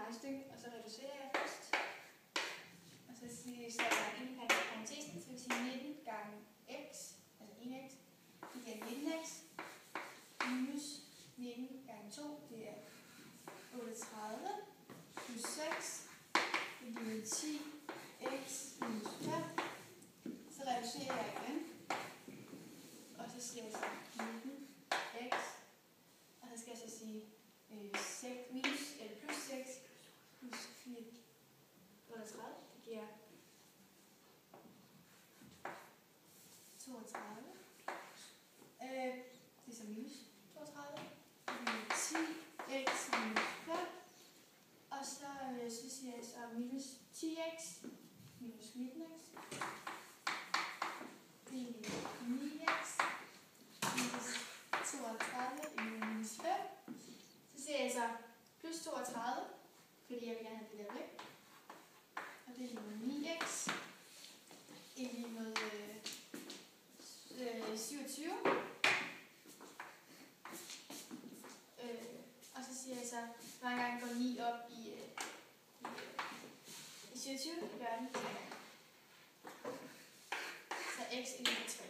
regnestykke, og så reducerer jeg først. Og så sætter jeg ind i parentesen, så vil sige 19 gange x, altså 1x, det giver 19x, minus 19 gange 2, det er 38, plus 6, det giver 10x minus 5. Så reducerer jeg igen, og så siger jeg så 19x, og så skal jeg så sige 6 minus, eller plus 6 plus 4, 38, det giver 32. Det er så minus 32. Det bliver 10x minus 5. Og så siger jeg så minus 10x minus 19x. Det er 9x minus 32 minus 5. Så siger jeg så plus 32, fordi jeg vil gerne have det der væk. Og det er lige med 9x. Det er lige med 27. Og så siger jeg så, hvor mange gange går 9 op i 27? Det gør den 3 gange. Så x er lige med 3.